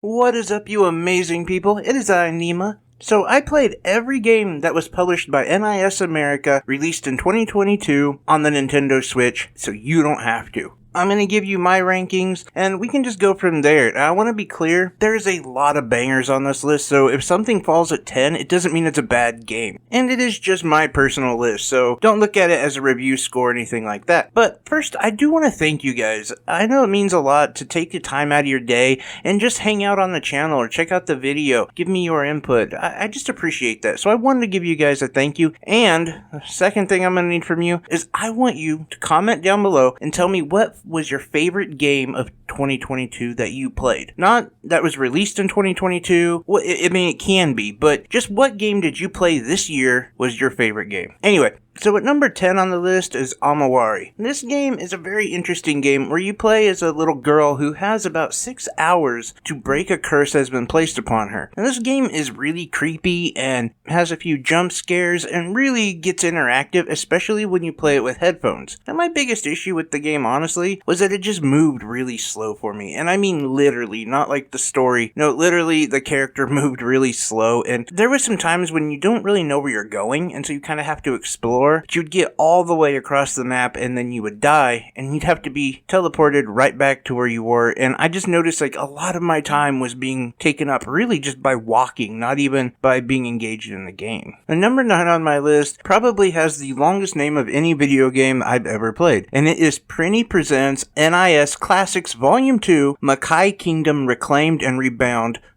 What is up, you amazing people? It is I, Nima. So I played every game that was published by NIS America, released in 2022 on the Nintendo Switch, so you don't have to. I'm going to give you my rankings, and we can just go from there. Now, I want to be clear, there's a lot of bangers on this list, so if something falls at 10, it doesn't mean it's a bad game. And it is just my personal list, so don't look at it as a review score or anything like that. But first, I do want to thank you guys. I know it means a lot to take the time out of your day and just hang out on the channel or check out the video, give me your input. I just appreciate that. So I wanted to give you guys a thank you. And the second thing I'm going to need from you is I want you to comment down below and tell me what was your favorite game of 2022 that you played. Not that was released in 2022. Well, I mean, it can be, but just what game did you play this year was your favorite game? Anyway, so at number 10 on the list is Ayawari. This game is a very interesting game where you play as a little girl who has about 6 hours to break a curse that has been placed upon her. And this game is really creepy and has a few jump scares and really gets interactive, especially when you play it with headphones. And my biggest issue with the game, honestly, was that it just moved really slow for me. And I mean literally, not like the story. No, literally the character moved really slow. And there was some times when you don't really know where you're going, and so you kind of have to explore. But you'd get all the way across the map and then you would die and you'd have to be teleported right back to where you were. And I just noticed like a lot of my time was being taken up really just by walking, not even by being engaged in the game. And number 9 on my list probably has the longest name of any video game I've ever played. And it is Prinny Presents NIS Classics Volume 2 Makaya Kingdom Reclaimed and Rebound /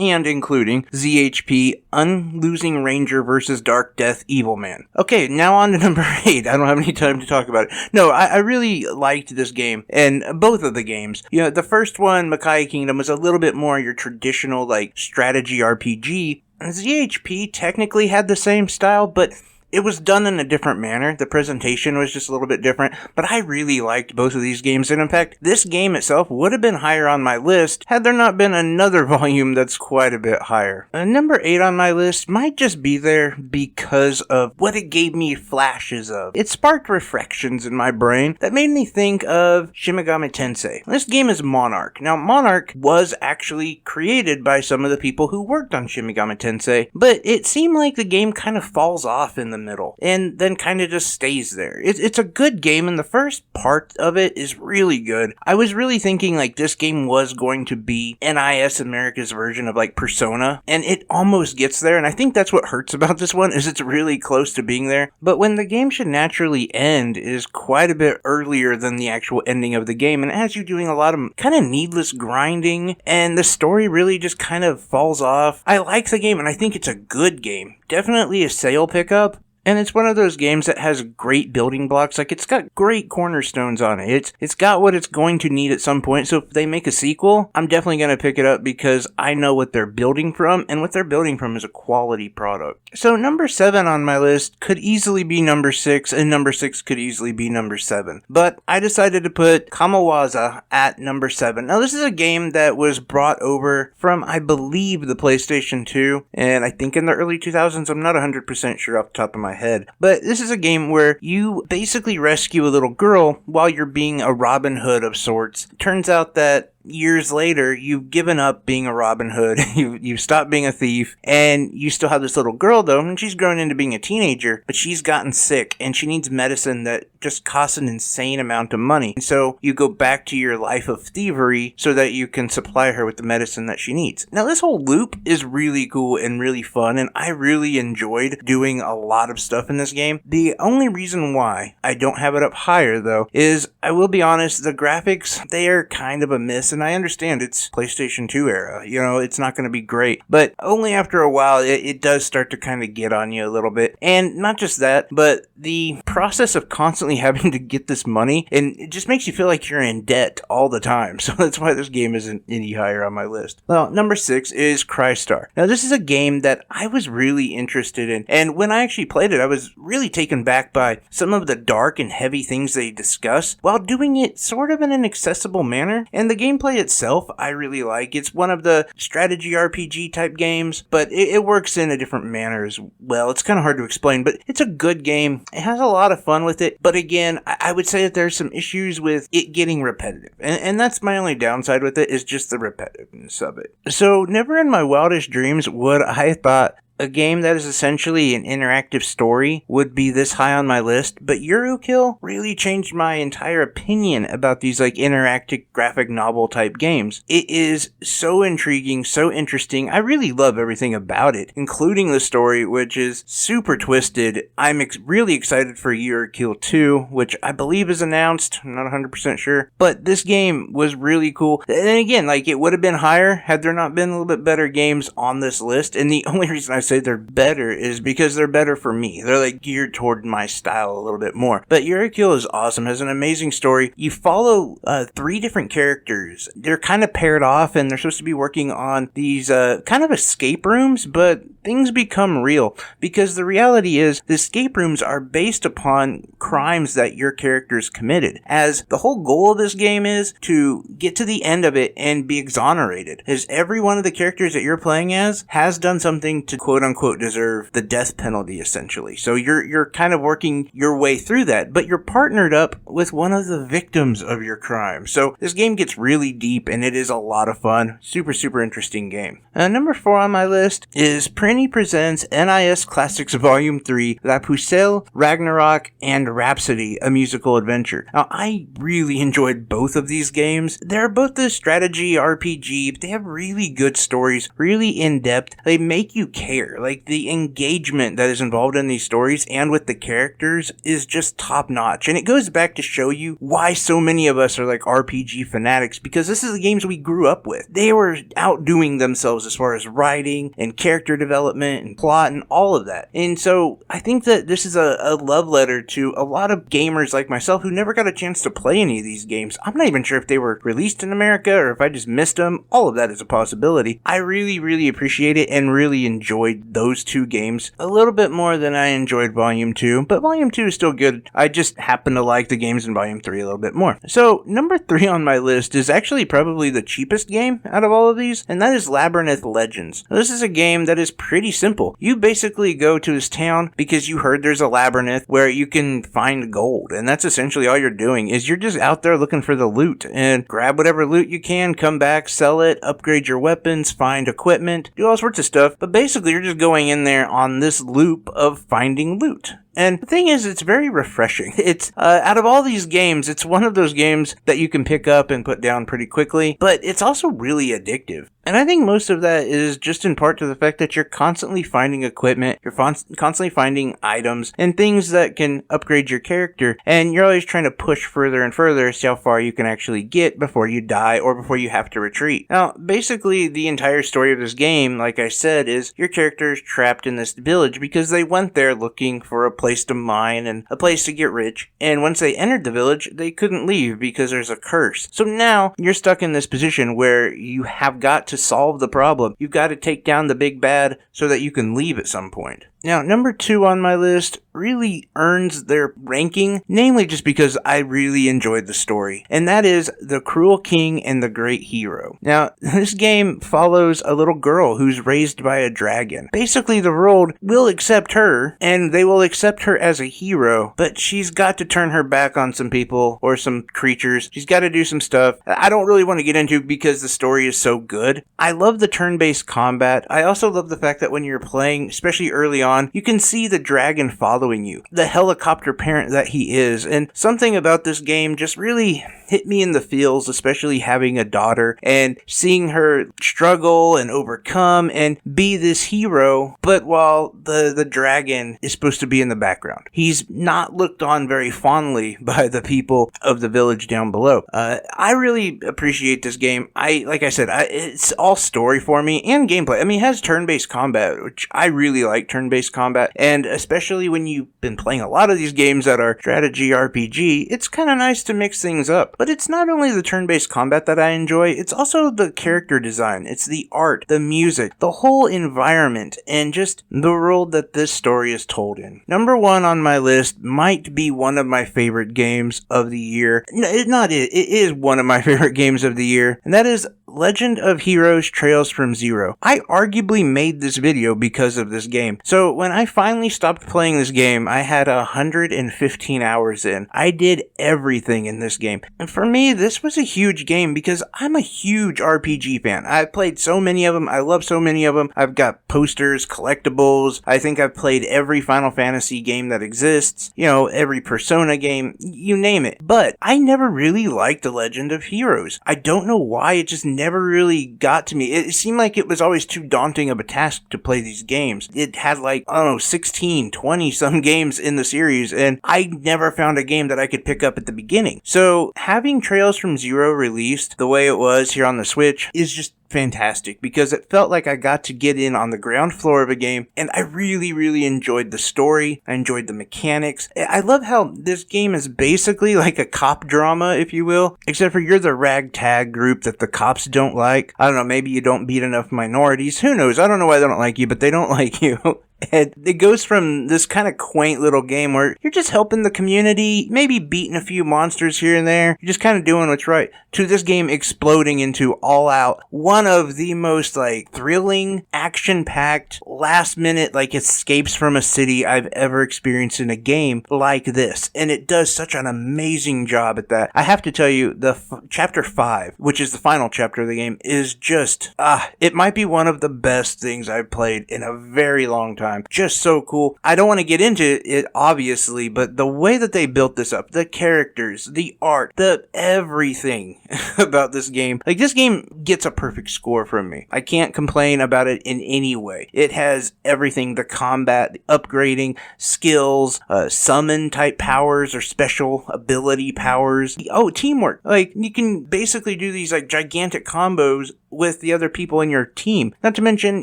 and including ZHP Unlosing Ranger vs. Dark Death Evil Man. Okay, now on to number 8. I don't have any time to talk about it. No, I really liked this game, and both of the games. You know, the first one, Makaya Kingdom, was a little bit more your traditional, like, strategy RPG. ZHP technically had the same style, but it was done in a different manner. The presentation was just a little bit different, but I really liked both of these games. And in fact, this game itself would have been higher on my list had there not been another volume that's quite a bit higher. Number 8 on my list might just be there because of what it gave me flashes of. It sparked reflections in my brain that made me think of Shin Megami Tensei. This game is Monarch. Now, Monarch was actually created by some of the people who worked on Shin Megami Tensei, but it seemed like the game kind of falls off in the middle and then kind of just stays there. It's a good game, and the first part of it is really good. I was really thinking like this game was going to be NIS America's version of like Persona, and it almost gets there, and I think that's what hurts about this one is it's really close to being there. But when the game should naturally end is quite a bit earlier than the actual ending of the game, and it has you doing a lot of kind of needless grinding, and the story really just kind of falls off. I like the game, and I think it's a good game. Definitely a sale pickup. And it's one of those games that has great building blocks. Like, it's got great cornerstones on it. It's got what it's going to need at some point. So if they make a sequel, I'm definitely going to pick it up because I know what they're building from. And what they're building from is a quality product. So number 7 on my list could easily be number 6. And number 6 could easily be number 7. But I decided to put Kamiwaza at number 7. Now, this is a game that was brought over from, I believe, the PlayStation 2. And I think in the early 2000s. I'm not 100% sure off the top of my head. But this is a game where you basically rescue a little girl while you're being a Robin Hood of sorts. Turns out that years later, you've given up being a Robin Hood, you've stopped being a thief, and you still have this little girl though, and she's grown into being a teenager, but she's gotten sick, and she needs medicine that just costs an insane amount of money. And so you go back to your life of thievery so that you can supply her with the medicine that she needs. Now this whole loop is really cool and really fun, and I really enjoyed doing a lot of stuff in this game. The only reason why I don't have it up higher though is, I will be honest, the graphics, they are kind of a miss. And I understand it's PlayStation 2 era, you know, it's not going to be great, but only after a while it does start to kind of get on you a little bit. And not just that, but the process of constantly having to get this money, and it just makes you feel like you're in debt all the time. So that's why this game isn't any higher on my list. Well, number 6 is Crystar. Now this is a game that I was really interested in, and when I actually played it, I was really taken back by some of the dark and heavy things they discuss while doing it sort of in an accessible manner, and the gameplay gameplay itself, I really like. It's one of the strategy RPG type games, but it works in a different manner as well. It's kind of hard to explain, but it's a good game. It has a lot of fun with it, but again, I would say that there's some issues with it getting repetitive, and that's my only downside with it, is just the repetitiveness of it. So never in my wildest dreams would I thought a game that is essentially an interactive story would be this high on my list, but Eurokill really changed my entire opinion about these interactive graphic novel type games. It is so intriguing, so interesting. I really love everything about it, including the story, which is super twisted. I'm really excited for Eurokill 2, which I believe is announced. I'm not 100% sure, but this game was really cool. And again, it would have been higher had there not been a little bit better games on this list, and the only reason I say they're better is because they're better for me. They're geared toward my style a little bit more. But Eurokill is awesome, has an amazing story. You follow 3 different characters. They're kind of paired off, and they're supposed to be working on these kind of escape rooms, but things become real, because the reality is the escape rooms are based upon crimes that your characters committed, as the whole goal of this game is to get to the end of it and be exonerated, as every one of the characters that you're playing as has done something to quote-unquote deserve the death penalty, essentially. So you're kind of working your way through that, but you're partnered up with one of the victims of your crime. So this game gets really deep, and it is a lot of fun. Super, super interesting game. Number 4 on my list is Prinny Presents NIS Classics Volume 3, La Pucelle, Ragnarok, and Rhapsody, a musical adventure. Now, I really enjoyed both of these games. They're both the strategy RPG, but they have really good stories, really in-depth. They make you care. The engagement that is involved in these stories and with the characters is just top-notch. And it goes back to show you why so many of us are RPG fanatics, because this is the games we grew up with. They were outdoing themselves as far as writing and character development and plot and all of that. And so I think that this is a love letter to a lot of gamers like myself who never got a chance to play any of these games. I'm not even sure if they were released in America or if I just missed them. All of that is a possibility. I really, really appreciate it and really enjoyed those 2 games a little bit more than I enjoyed Volume 2, but Volume 2 is still good. I just happen to like the games in Volume 3 a little bit more. So number 3 on my list is actually probably the cheapest game out of all of these, and that is Labyrinth Legends. Now, this is a game that is pretty simple. You basically go to this town because you heard there's a labyrinth where you can find gold, and that's essentially all you're doing, is you're just out there looking for the loot, and grab whatever loot you can, come back, sell it, upgrade your weapons, find equipment, do all sorts of stuff, but basically you're just going in there on this loop of finding loot. And the thing is, it's very refreshing. It's, out of all these games, it's one of those games that you can pick up and put down pretty quickly, but it's also really addictive. And I think most of that is just in part to the fact that you're constantly finding equipment, you're constantly finding items, and things that can upgrade your character, and you're always trying to push further and further to see how far you can actually get before you die or before you have to retreat. Now, basically, the entire story of this game, like I said, is your character is trapped in this village because they went there looking for a place to mine and a place to get rich, and once they entered the village, they couldn't leave because there's a curse. So now, you're stuck in this position where you have got to solve the problem. You've got to take down the big bad so that you can leave at some point. Now, number 2 on my list really earns their ranking, namely just because I really enjoyed the story, and that is The Cruel King and the Great Hero. Now, this game follows a little girl who's raised by a dragon. Basically, the world will accept her, and they will accept her as a hero, but she's got to turn her back on some people or some creatures. She's got to do some stuff I don't really want to get into because the story is so good. I love the turn-based combat. I also love the fact that when you're playing, especially early on, you can see the dragon following you, the helicopter parent that he is, and something about this game just really hit me in the feels, especially having a daughter and seeing her struggle and overcome and be this hero, but while the dragon is supposed to be in the background. He's not looked on very fondly by the people of the village down below. I really appreciate this game. Like I said, it's all story for me and gameplay. I mean, it has turn-based combat, which I really like turn-based turn-based combat, and especially when you've been playing a lot of these games that are strategy RPG, it's kind of nice to mix things up. But it's not only the turn-based combat that I enjoy, it's also the character design, it's the art, the music, the whole environment, and just the world that this story is told in. Number one on my list might be one of my favorite games of the year. It is one of my favorite games of the year, and that is Legend of Heroes Trails from Zero. I arguably made this video because of this game. So when I finally stopped playing this game, I had 115 hours in. I did everything in this game. And for me, this was a huge game because I'm a huge RPG fan. I've played so many of them. I love so many of them. I've got posters, collectibles. I think I've played every Final Fantasy game that exists. Every Persona game, you name it. But I never really liked The Legend of Heroes. I don't know why, it just never really got to me. It seemed like it was always too daunting of a task to play these games. It had 16, 20 some games in the series, and I never found a game that I could pick up at the beginning. So having Trails from Zero released the way it was here on the Switch is just fantastic, because it felt like I got to get in on the ground floor of a game, and I really, really enjoyed the story. I enjoyed the mechanics. I love how this game is basically like a cop drama, if you will, except for you're the ragtag group that the cops don't like. I don't know, maybe you don't beat enough minorities. Who knows? I don't know why they don't like you, but they don't like you. And it goes from this kind of quaint little game where you're just helping the community, maybe beating a few monsters here and there, you're just kind of doing what's right, to this game exploding into all out, one of the most thrilling, action-packed, last-minute escapes from a city I've ever experienced in a game like this. And it does such an amazing job at that. I have to tell you, the chapter 5, which is the final chapter of the game, is just, it might be one of the best things I've played in a very long time. Just so cool. I don't want to get into it, obviously, but the way that they built this up, the characters, the art, the everything about this game. This game gets a perfect score from me. I can't complain about it in any way. It has everything, the combat, the upgrading, skills, summon type powers or special ability powers. Teamwork. You can basically do these gigantic combos with the other people in your team. Not to mention,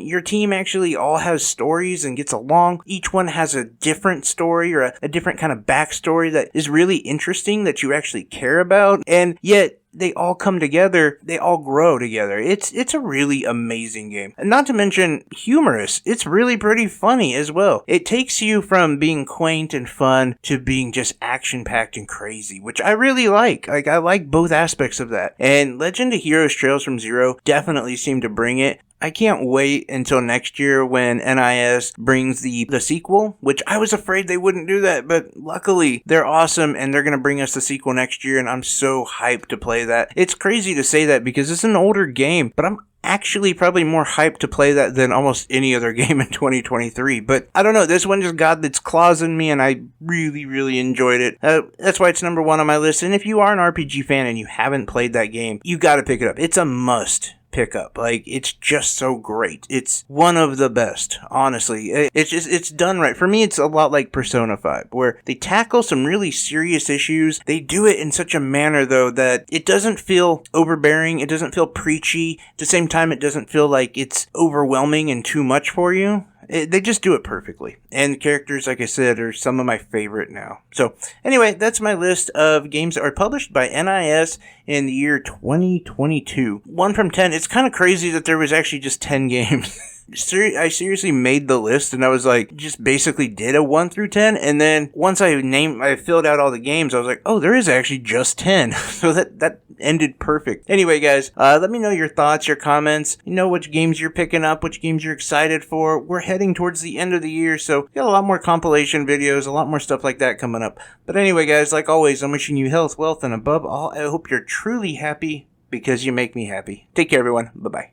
your team actually all has stories and gets along. Each one has a different story or a different kind of backstory that is really interesting, that you actually care about, and yet they all come together, they all grow together. It's a really amazing game. And not to mention humorous. It's really pretty funny as well. It takes you from being quaint and fun to being just action-packed and crazy, which I really like. I like both aspects of that. And Legend of Heroes Trails from Zero definitely seemed to bring it. I can't wait until next year when NIS brings the sequel, which I was afraid they wouldn't do that, but luckily they're awesome and they're going to bring us the sequel next year, and I'm so hyped to play that. It's crazy to say that because it's an older game, but I'm actually probably more hyped to play that than almost any other game in 2023. But I don't know, this one just got its claws in me and I really, really enjoyed it. That's why it's number one on my list. And if you are an RPG fan and you haven't played that game, you gotta pick it up. It's a must pick up. It's just so great. It's one of the best, honestly. It's done right. For me, it's a lot like Persona 5, where they tackle some really serious issues. They do it in such a manner, though, that it doesn't feel overbearing. It doesn't feel preachy. At the same time, it doesn't feel like it's overwhelming and too much for you. They just do it perfectly. And the characters, like I said, are some of my favorite now. So, anyway, that's my list of games that are published by NIS in the year 2022. 1 from 10. It's kind of crazy that there was actually just 10 games. I seriously made the list and I was just basically did a 1 through 10. And then once I filled out all the games, I was like, oh, there is actually just 10. So that ended perfect. Anyway, guys, let me know your thoughts, your comments. You know which games you're picking up, which games you're excited for. We're heading towards the end of the year, so we got a lot more compilation videos, a lot more stuff like that coming up. But anyway, guys, like always, I'm wishing you health, wealth, and above all, I hope you're truly happy because you make me happy. Take care, everyone. Bye-bye.